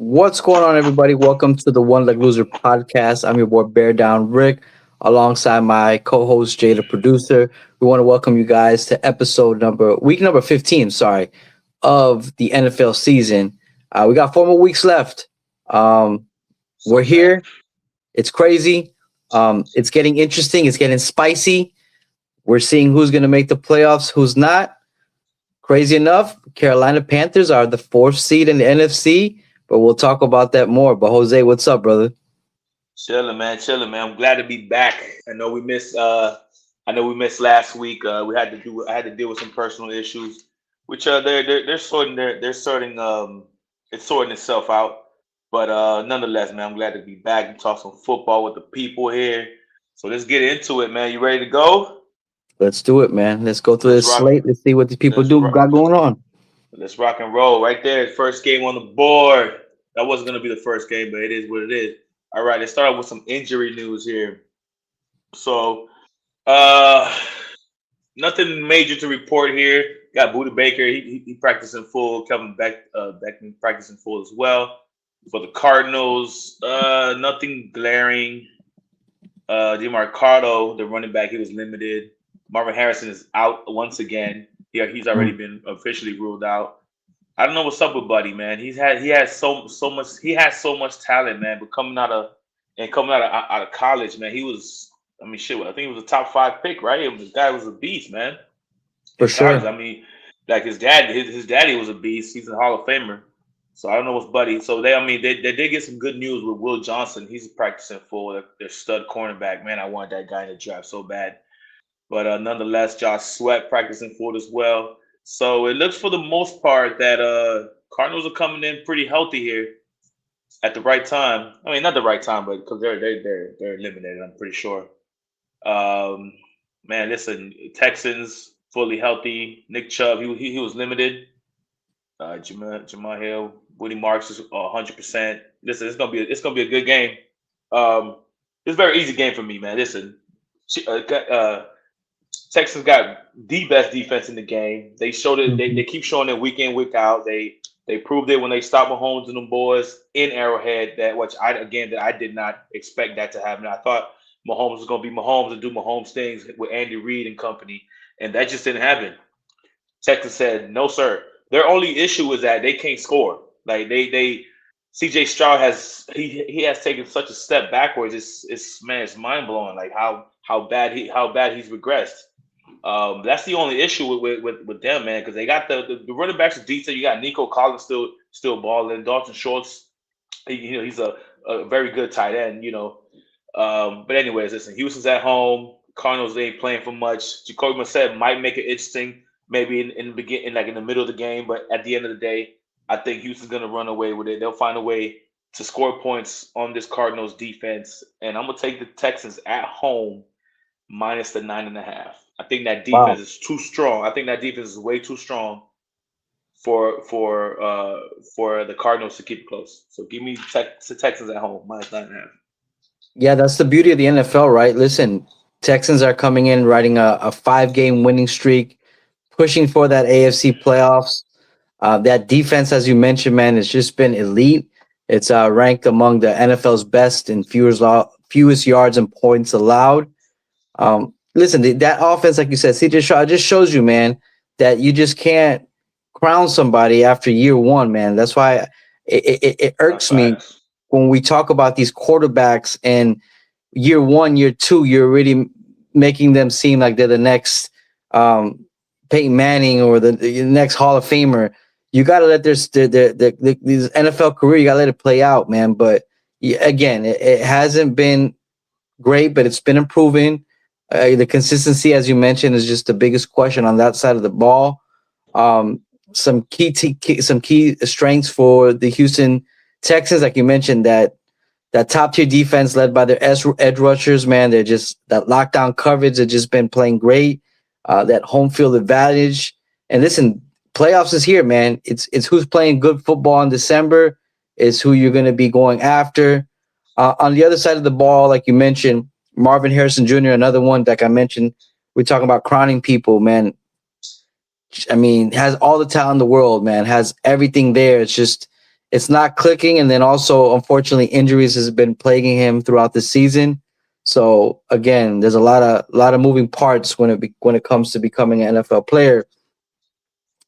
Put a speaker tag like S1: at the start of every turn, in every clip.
S1: What's going on, everybody? Welcome to the One Leg Loser podcast. I'm your boy Bear Down Rick, alongside my co-host Jay, the producer. We want to welcome you guys to week number 15. Sorry, of the NFL season. We got 4 more weeks left. Um, we're
S2: So bad.
S1: here. It's crazy. It's getting interesting. It's getting spicy. We're seeing who's going to make the playoffs, who's not. Crazy enough, Carolina Panthers are the fourth seed in the NFC, but we'll talk about that more. But Jose, what's up, brother?
S2: Chilling, man. Chilling, man. I'm glad to be back. I know we missed. I know we missed last week. We had to do. I had to deal with some personal issues, which they're sorting. They're sorting. It's sorting itself out. But nonetheless, man, I'm glad to be back and talk some football with the people here. So let's get into it, man. You ready to go?
S1: Let's do it, man. Let's go through
S2: Let's
S1: this
S2: rock.
S1: slate. Let's see what these people
S2: Let's
S1: do
S2: rock.
S1: got going on.
S2: Let's rock and roll. Right there, first game on the board. That wasn't gonna be the first game, but it is what it is. All right, let's start with some injury news here. So, uh, nothing major to report here. Got Buda Baker. He practiced in full. Kevin Beckman practiced in full as well. For the Cardinals, nothing glaring. DeMarcado, the running back, he was limited. Marvin Harrison is out once again. Yeah, he's already
S1: Mm,
S2: been officially ruled out. I don't know what's up with Buddy, man. He has so much talent, man. But coming out of college, man, he was. I mean, shit. I think he was a top five pick, right? The guy was a beast, man.
S1: for
S2: In college,
S1: sure.
S2: I mean, like his daddy was a beast. He's a Hall of Famer. So I don't know what's Buddy. So they did get some good news with Will Johnson. He's practicing full. Their stud cornerback, man. I wanted that guy in the draft so bad. But nonetheless, Josh Sweat practicing for it as well. So it looks for the most part that Cardinals are coming in pretty healthy here at the right time. I mean, not the right time, but because they're eliminated, I'm pretty sure. Um, man, listen, Texans fully healthy. Nick Chubb, he was limited. Jamal Hill, Woody Marks is 100%. Listen, it's gonna be a good game. Um, it's a very easy game for me, man. Listen, Texans got the best defense in the game. They showed it. They
S1: Mhm.
S2: keep showing it week in, week out. They proved it when they stopped Mahomes and them boys in Arrowhead. That I did not expect that to happen. I thought Mahomes was gonna be Mahomes and do Mahomes things with Andy Reid and company, and that just didn't happen. Texas said no, sir. Their only issue is that they can't score. Like they CJ Stroud he has taken such a step backwards. It's man, it's mind blowing. Like how bad he's regressed. That's the only issue with them, man, because they got the running backs are decent. You got Nico Collins still balling. Dalton Schultz, he's a very good tight end. But anyways, listen, Houston's at home. Cardinals they ain't playing for much. Jacoby Brissett might make it interesting, maybe in the beginning, like in the middle of the game. But at the end of the day, I think Houston's gonna run away with it. They'll find a way to score points on this Cardinals defense, and I'm gonna take the Texans at home minus the 9.5. I think that defense
S1: Wow.
S2: is too strong. I think that defense is way too strong for the Cardinals to keep it close. So give me Texans at home minus 9.5.
S1: Yeah, that's the beauty of the NFL, right? Listen, Texans are coming in riding a 5 game winning streak, pushing for that AFC playoffs. That defense, as you mentioned, man, has just been elite. It's ranked among the NFL's best in fewest yards and points allowed. Listen, that offense, like you said, CJ Stroud just shows you, man, that you just can't crown somebody after year one, man. That's why it
S2: That's
S1: irks me
S2: facts.
S1: when we talk about these quarterbacks and year one, year two, you're already making them seem like they're the next um, Peyton Manning or the next Hall of Famer. You got to let these NFL career, you got to let it play out, man. But again, it hasn't been great, but it's been improving. The consistency, as you mentioned, is just the biggest question on that side of the ball. Um, some key strengths for the Houston Texans, like you mentioned, that top tier defense led by their edge rushers, man. They're just that lockdown coverage has just been playing great. That home field advantage, and listen, playoffs is here, man. It's who's playing good football in December is who you're going to be going after. On the other side of the ball, like you mentioned, Marvin Harrison Jr., another one, like I mentioned, we're talking about crowning people, man. I mean, has all the talent in the world, man. Has everything there. It's just it's not clicking. And then also, unfortunately, injuries has been plaguing him throughout the season. So again, there's a lot of moving parts when it comes to becoming an NFL player.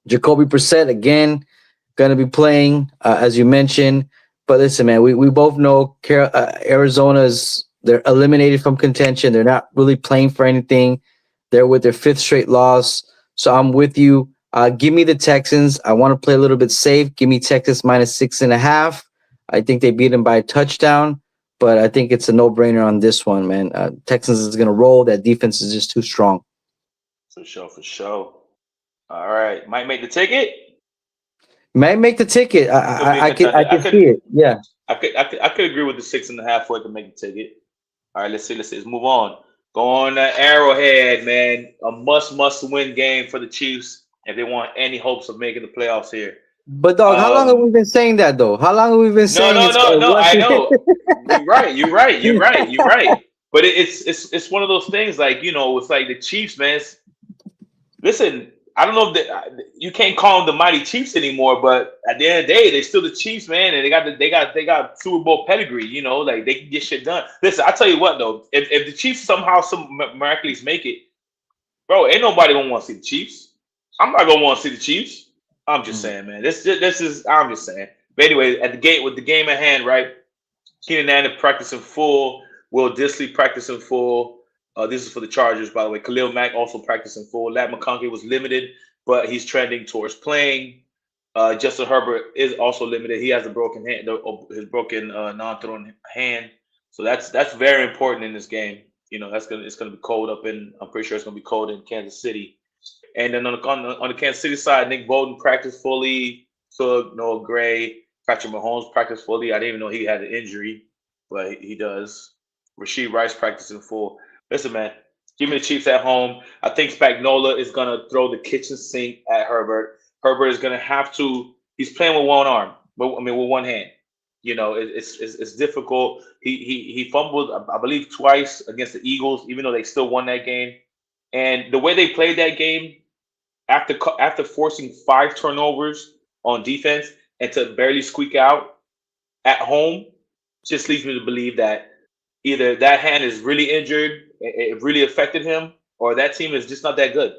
S1: Jacoby Brissett again going to be playing, as you mentioned. But listen, man, we both know Arizona's they're eliminated from contention. They're not really playing for anything. They're with their 5th straight loss. So I'm with you. Give me the Texans. I want to play a little bit safe. Give me Texas -6.5. I think they beat them by a touchdown, but I think it's a no-brainer on this one, man. Texans is going to roll. That defense is just too strong.
S2: For sure. All right, might make the ticket.
S1: Might make the ticket. I could see it. Yeah,
S2: I could agree with the 6.5 for it to make the ticket. All right, let's move on. Go on to Arrowhead, man. A must win game for the Chiefs if they want any hopes of making the playoffs here.
S1: But dog, how long have we been saying that though? How long have we been saying?
S2: No. I know. You're right. But it's one of those things, like, it's like the Chiefs, man. Listen, I don't know if you can't call them the mighty Chiefs anymore, but at the end of the day, they're still the Chiefs, man, and they got Super Bowl pedigree. Like they can get shit done. Listen, I tell you what though, if the Chiefs somehow miraculously make it, bro, ain't nobody gonna want to see the Chiefs. I'm not gonna want to see the Chiefs. I'm just saying, man. This is. I'm just saying. But anyway, at the gate with the game at hand, right? Keenan Allen practicing full. Will Disley practicing full. This is for the Chargers, by the way. Khalil Mack also practicing full. Lat McConkey was limited, but he's trending towards playing. Justin Herbert is also limited. He has a broken hand, his broken non-throwing hand. So that's very important in this game. It's gonna be cold I'm pretty sure it's gonna be cold in Kansas City. And then on the Kansas City side, Nick Bolton practiced fully. So Noah Gray, Patrick Mahomes practiced fully. I didn't even know he had an injury, but he does. Rashee Rice practicing full. Listen, man, give me the Chiefs at home. I think Spagnuolo is going to throw the kitchen sink at Herbert. Herbert is going to have to – he's playing with one arm, with one hand. It's difficult. He fumbled, I believe, twice against the Eagles, even though they still won that game. And the way they played that game, after forcing 5 turnovers on defense and to barely squeak out at home, just leads me to believe that either that hand is really injured, it really affected him, or that team is just not that good.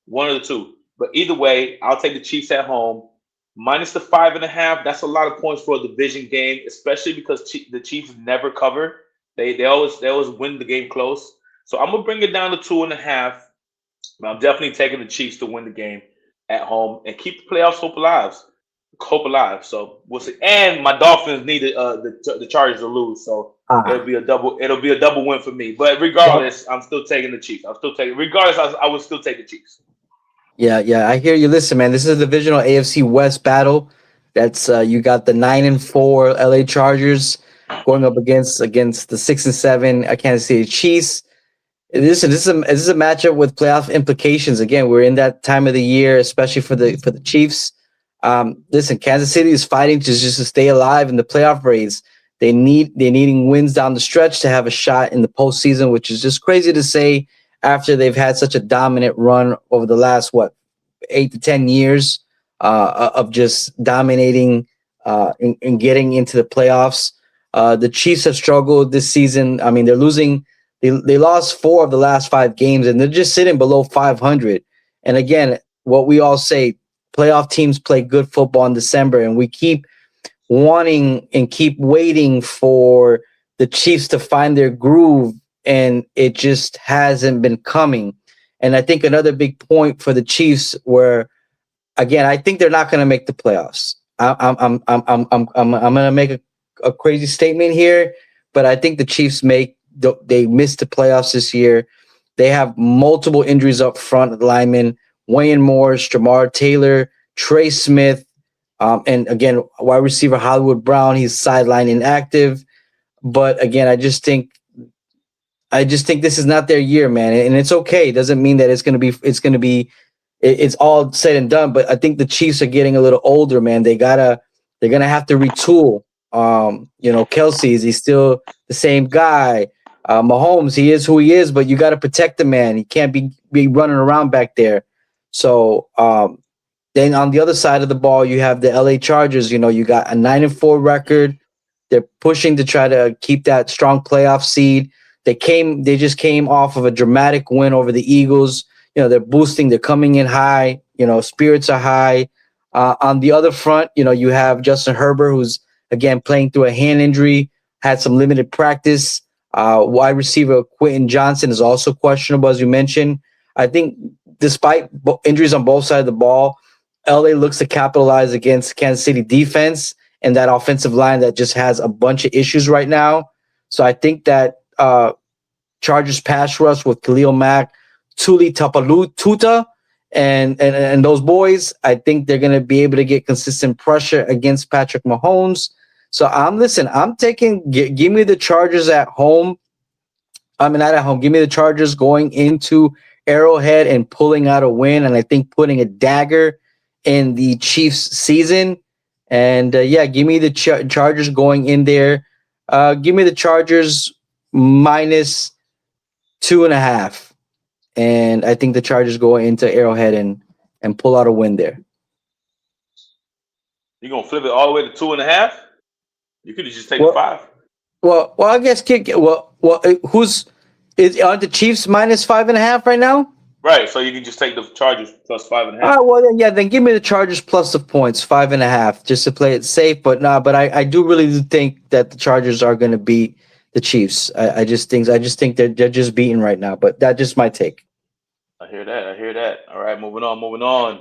S2: One of the two. But either way, I'll take the Chiefs at home. Minus the 5.5. That's a lot of points for a division game, especially because the Chiefs never cover. They always win the game close. So I'm gonna bring it down to 2.5. But I'm definitely taking the Chiefs to win the game at home and keep the playoffs hope alive. So we'll see. And my Dolphins need the Chargers to lose. So it'll be a double win for me. But regardless, I'm still taking the Chiefs. Regardless, I would still take the Chiefs.
S1: Yeah, I hear you. Listen, man, this is a divisional AFC West battle. That's you got the 9-4 LA Chargers going up against the 6-7 Kansas City Chiefs. This is a matchup with playoff implications. Again, we're in that time of the year, especially for the Chiefs. Listen, Kansas City is fighting to stay alive in the playoff race. They're needing wins down the stretch to have a shot in the postseason, which is just crazy to say after they've had such a dominant run over the last 8 to 10 years of just dominating and getting into the playoffs. The Chiefs have struggled this season. I mean, they're losing. They lost 4 of the last 5 games, and they're just sitting below 500. And again, what we all say, playoff teams play good football in December, and we keep wanting and keep waiting for the Chiefs to find their groove, and it just hasn't been coming. And I think another big point for the Chiefs, where again, I think they're not going to make the playoffs. I'm going to make a crazy statement here, but I think the Chiefs they missed the playoffs this year. They have multiple injuries up front, linemen, Wayne Morris, Jamar Taylor, Trey Smith, and again, wide receiver Hollywood Brown. He's sidelined inactive. But again, I just think this is not their year, man. And it's okay. It doesn't mean that it's all said and done. But I think the Chiefs are getting a little older, man. They're gonna have to retool. Kelsey, is he still the same guy? Mahomes, he is who he is, but you got to protect the man. He can't be running around back there. So Then on the other side of the ball, you have the LA Chargers. You know, you got a 9-4 record. They're pushing to try to keep that strong playoff seed. They just came off of a dramatic win over the Eagles. You know, they're boosting, they're coming in high, you know, spirits are high. On the other front, you know, you have Justin Herbert, who's again playing through a hand injury, had some limited practice. Wide receiver Quentin Johnson is also questionable, as you mentioned. I think despite injuries on both sides of the ball, LA looks to capitalize against Kansas City defense and that offensive line that just has a bunch of issues right now. So I think that Chargers pass rush with Khalil Mack, Tuli Tuta, and those boys, I think they're going to be able to get consistent pressure against Patrick Mahomes. So I'm taking, give me the Chargers at home. I mean, not at home. Give me the Chargers going into Arrowhead and pulling out a win. And I think putting a dagger in the Chiefs season. And give me the Chargers going in there. Give me the Chargers minus 2.5. And I think the Chargers go into Arrowhead and pull out a win there.
S2: You gonna flip it all the way to 2.5? You could just take the 5.
S1: Well, I guess are the Chiefs minus 5.5 right now?
S2: Right, so you can just take the Chargers plus 5.5.
S1: Well then give me the Chargers plus the points, 5.5, just to play it safe. But I do really think that the Chargers are going to beat the Chiefs. I just think they're just beaten right now. But that's just my take.
S2: I hear that. All right, moving on.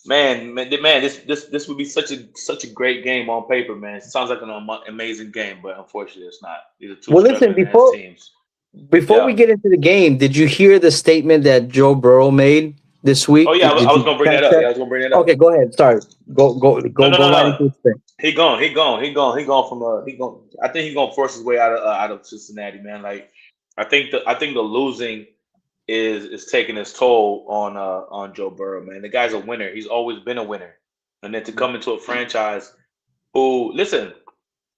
S2: Man, this would be such a great game on paper, man. It sounds like an amazing game, but unfortunately, it's not. These are two teams.
S1: Before we get into the game, did you hear the statement that Joe Burrow made this week?
S2: Oh yeah, I was gonna bring that up.
S1: Okay, go ahead. Sorry. Go.
S2: No. He gone. I think he's gonna force his way out of Cincinnati, man. Like, I think the losing is taking its toll on Joe Burrow, man. The guy's a winner. He's always been a winner, and then to come into a franchise who, listen,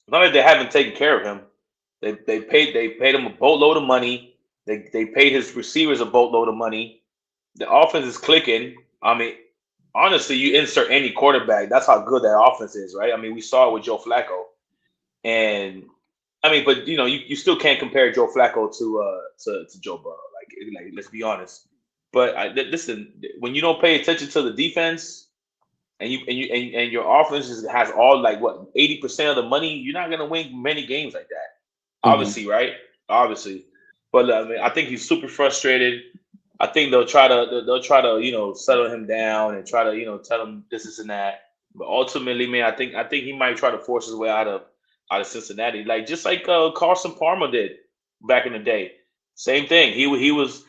S2: not that they haven't taken care of him. They paid him a boatload of money. They paid his receivers a boatload of money. The offense is clicking. I mean, honestly, you insert any quarterback, that's how good that offense is, right? I mean, we saw it with Joe Flacco, and I mean, but you know, you still can't compare Joe Flacco to Joe Burrow. Like let's be honest. But listen, when you don't pay attention to the defense, and your offense has all 80% of the money, you're not gonna win many games like that. Obviously, right? Obviously, but I mean, I think he's super frustrated. I think they'll try to settle him down and try to tell him this and that. But ultimately, man, I think he might try to force his way out of Cincinnati, just like Carson Palmer did back in the day. Same thing. He was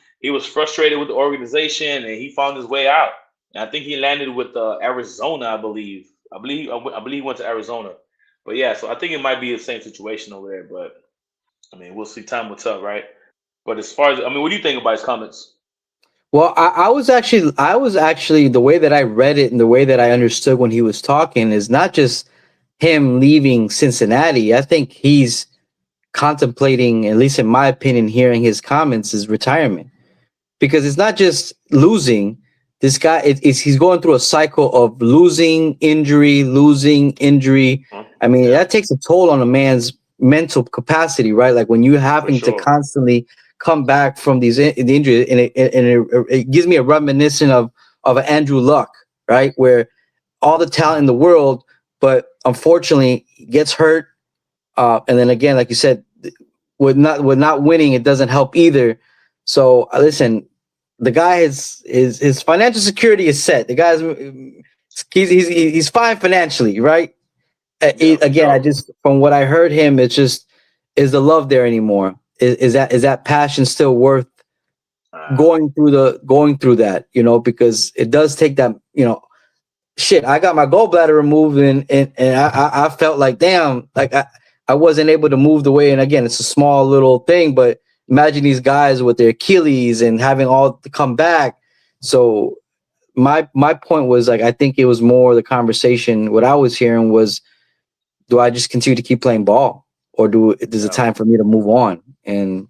S2: frustrated with the organization and he found his way out. And I think he landed with Arizona, I believe. I believe he went to Arizona. But yeah, so I think it might be the same situation over there. But I mean, we'll see. Time will tell, right? But as far as what do you think about his comments?
S1: Well, I was actually the way that I read it and the way that I understood when he was talking is not just him leaving Cincinnati. I think he's contemplating, at least in my opinion, hearing his comments, is retirement, because it's not just losing. This guy he's going through a cycle of losing, injury. I mean, that takes a toll on a man's mental capacity, right? Like when you having to constantly come back from the injury, and it gives me a reminiscence of Andrew Luck, right? Where all the talent in the world, but unfortunately gets hurt. And then again, like you said, with not winning, it doesn't help either. So listen, the guy his financial security is set. The guy's he's fine financially, right? I just, from what I heard him, it's just, is the love there anymore? Is that passion still worth going through that? Because it does take that. Shit, I got my gallbladder removed and I felt like, damn, like I wasn't able to move the way. And again, it's a small little thing, but imagine these guys with their Achilles and having all to come back. So my point was, like, I think it was more the conversation. What I was hearing was, do I just continue to keep playing ball, or is it time for me to move on? And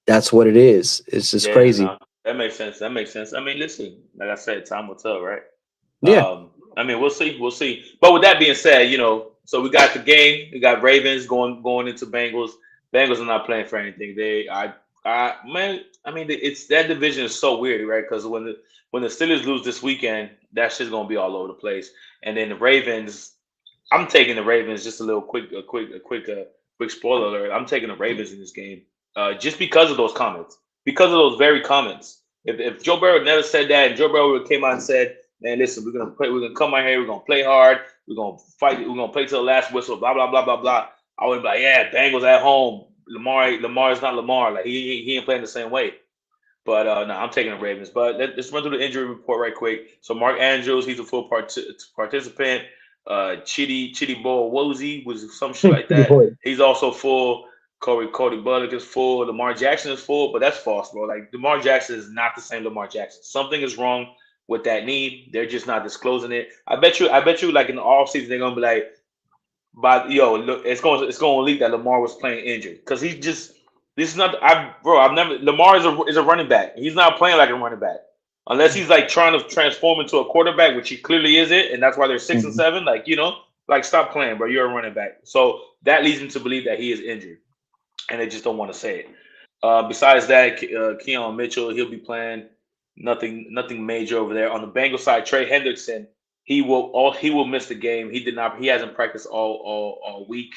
S1: that's what it is. It's just crazy.
S2: No, that makes sense. I mean, listen, like I said, time will tell, right?
S1: Yeah.
S2: I mean, we'll see, we'll see. But with that being said, so we got the game. We got Ravens going into Bengals. Bengals are not playing for anything. Man, I mean, it's that division is so weird, right? Because when the Steelers lose this weekend, that shit's gonna be all over the place. And then the Ravens, I'm taking the Ravens. Just quick spoiler alert. I'm taking the Ravens in this game, just because of those comments, because of those very comments. If Joe Burrow never said that, and Joe Burrow came out and said, "Man, listen, we're gonna come out here, we're gonna play hard, we're gonna fight, we're gonna play till the last whistle, blah blah blah blah blah," I would be like, "Yeah, Bengals at home. Lamar is not Lamar. Like he ain't playing the same way." But no, I'm taking the Ravens. But let's run through the injury report right quick. So Mark Andrews, he's a full participant. Chidi Boy Wozy was some shit like that. He's also full. Cody Bullock is full. Lamar Jackson is full, but that's false, bro. Like Lamar Jackson is not the same Lamar Jackson. Something is wrong with that knee. They're just not disclosing it. I bet you, like in the offseason, they're gonna be like, but look, it's going to leak that Lamar was playing injured because he's just this is not I've never Lamar is a running back. He's not playing like a running back unless he's like trying to transform into a quarterback, which he clearly isn't, and that's why they're 6-7. Like like stop playing, bro. You're a running back, so that leads me to believe that he is injured, and they just don't want to say it. Besides that, Keon Mitchell, he'll be playing. Nothing major over there. On the Bengals side, Trey Hendrickson, he will miss the game. He hasn't practiced all week.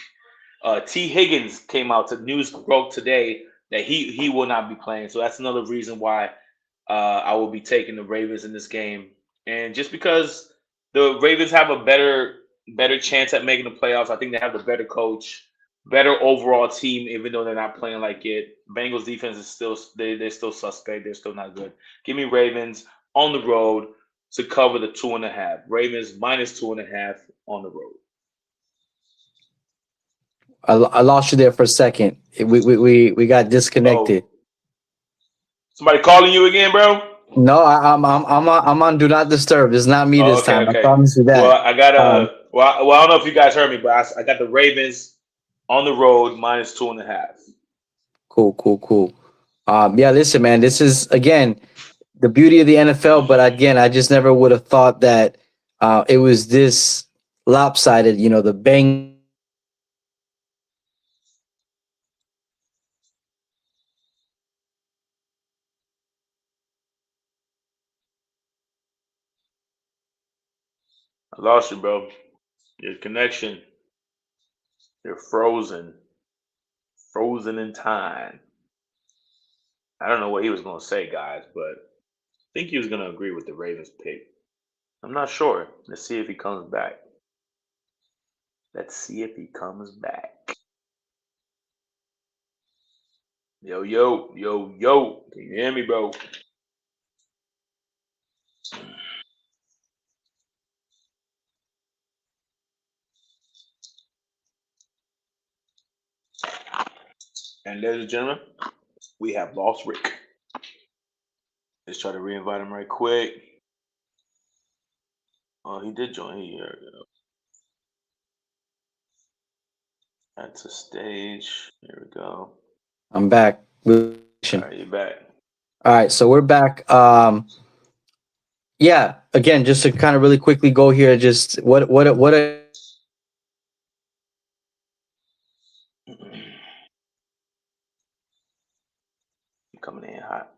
S2: T. Higgins came out to news broke today that he will not be playing. So that's another reason why I will be taking the Ravens in this game. And just because the Ravens have a better chance at making the playoffs, I think they have the better coach, better overall team, even though they're not playing like it. Bengals defense is still they're still suspect. They're still not good. Give me Ravens on the road to cover the 2.5. Ravens -2.5 on the road.
S1: I lost you there for a second. We got disconnected.
S2: Oh, somebody calling you again, bro?
S1: No, I'm on do not disturb. It's not me
S2: Oh,
S1: this
S2: okay,
S1: time. I
S2: okay.
S1: promise you
S2: Well,
S1: that.
S2: I got
S1: Um,
S2: I don't know if you guys heard me, but I got the Ravens on the road -2.5.
S1: cool. Yeah, listen, man. This is again the beauty of the NFL, but again, I just never would have thought that it was this lopsided. The bang.
S2: I lost you, bro. Your connection. You're frozen. Frozen in time. I don't know what he was gonna say, guys, but I think he was gonna agree with the Ravens pick. I'm not sure. Let's see if he comes back. Let's see if he comes back. Yo, yo, yo, yo. Can you hear me, bro? And ladies and gentlemen, we have lost Rick. Let's try to reinvite him right quick. Oh, he did join here. That's a stage. Here we go.
S1: I'm back.
S2: All right, you're back.
S1: All right, so we're back. Yeah, again, just to kind of really quickly go here, just what a
S2: Coming in hot.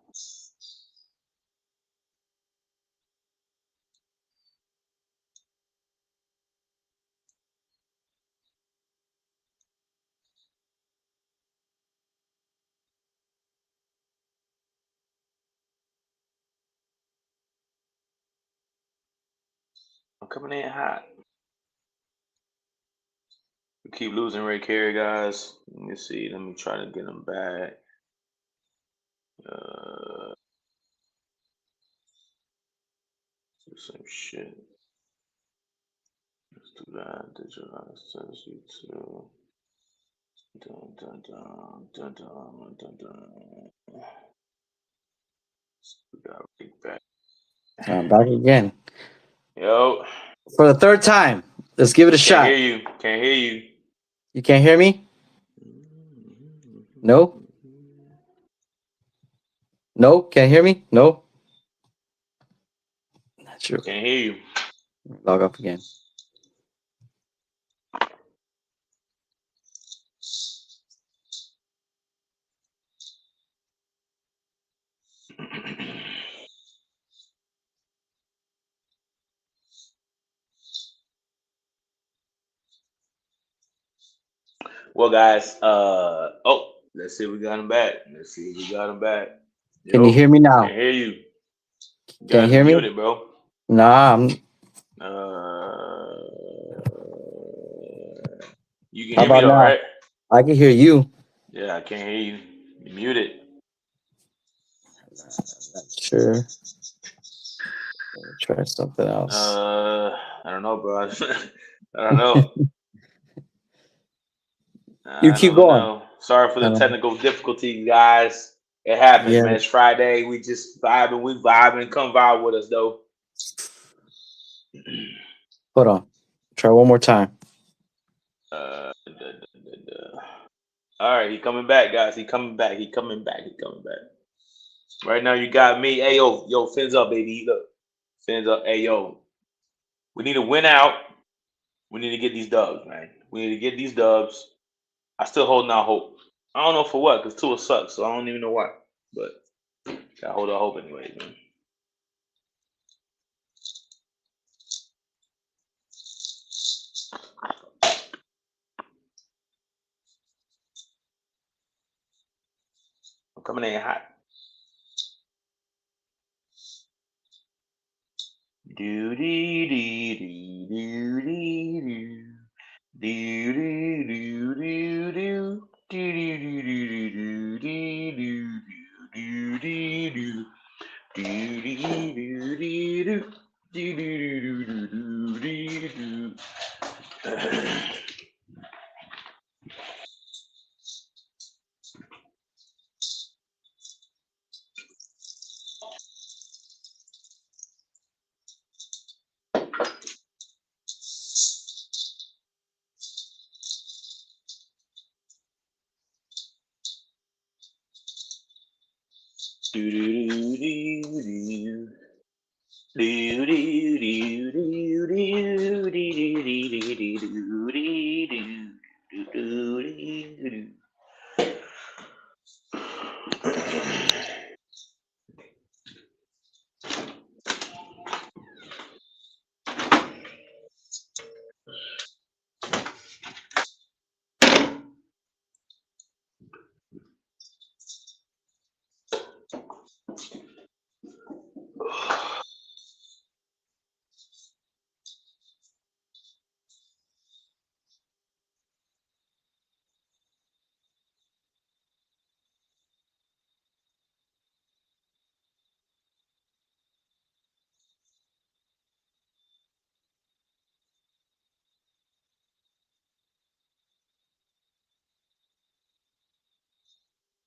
S2: I'm coming in hot. We keep losing Ray Carey, guys. Let me see. Let me try to get him back. Do some shit. Let's do that. Digital access YouTube. Dun, dun, dun, dun, dun, dun, dun. We got Rick back.
S1: back again
S2: Yo,
S1: for the third time. Let's give it a
S2: can't
S1: shot.
S2: hear you. Can't hear you.
S1: You can't hear me? No? No? Can't hear me? No? Not sure.
S2: Can't hear you.
S1: Log off again.
S2: Well, guys, let's see if we got him back. Let's see if we got him back.
S1: Can you hear me now?
S2: Can't hear you.
S1: Can you hear me?
S2: Muted, bro.
S1: Nah,
S2: You can
S1: How
S2: hear me
S1: about
S2: though,
S1: now?
S2: right?
S1: I can hear you.
S2: Yeah, I can't hear you. You muted.
S1: Not sure. Let me try something else.
S2: I don't know, bro. I don't know.
S1: You keep going.
S2: Sorry for the technical difficulties, guys. It happens,
S1: Yeah.
S2: man. It's Friday. We just vibing. We vibing. Come vibe with us, though.
S1: Hold on. Try one more time.
S2: All right, he coming back, guys. He coming back. He coming back. He coming back. Right now, you got me. Hey, yo, fins up, baby. Look, fins up. Hey, yo, we need to win out. We need to get these dubs, man. We need to get these dubs. I still holding out hope. I don't know for what, because Tua sucks, so I don't even know why. But I hold out hope anyway, man. I'm coming in hot. Do dee dee dee do dee doo. Do do do do do. Do do do do do do do do do. Do do do do do. Do do do do do do do.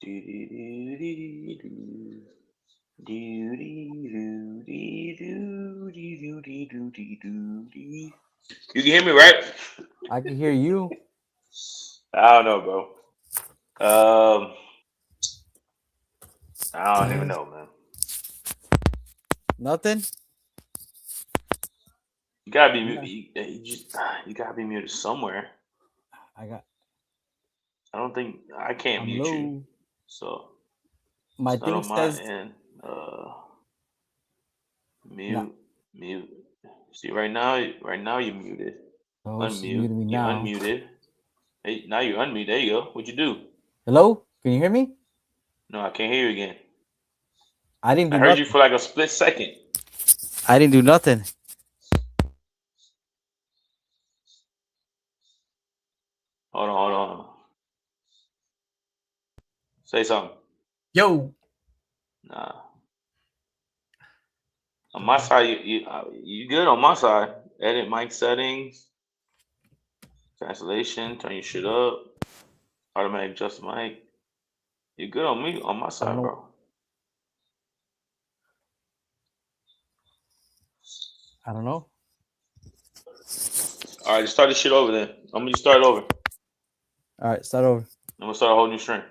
S2: Do do do do do do do do do do. You can hear me, right?
S1: I can hear you.
S2: I don't know, bro. I don't even know, man.
S1: Nothing?
S2: You gotta be muted. You gotta be muted somewhere. I don't think I can't mute you. So
S1: my
S2: it's not
S1: thing
S2: on my
S1: says
S2: end. Mute. See, right now you're muted. Unmute.
S1: me
S2: You're
S1: now.
S2: unmuted. Hey, now you're unmuted. There you go. What'd you do?
S1: Hello? Can you hear me?
S2: No, I can't hear you again.
S1: I didn't do
S2: I heard
S1: nothing.
S2: you for like a split second.
S1: I didn't do nothing.
S2: Hold on. Say something.
S1: Yo.
S2: Nah. On my side, you good on my side. Edit mic settings, translation, turn your shit up, automatic adjust mic. You good on me on my side, bro.
S1: I don't know.
S2: All right, just start this shit over then. I'm gonna just start it over.
S1: All right, start over.
S2: I'm gonna start a whole new string.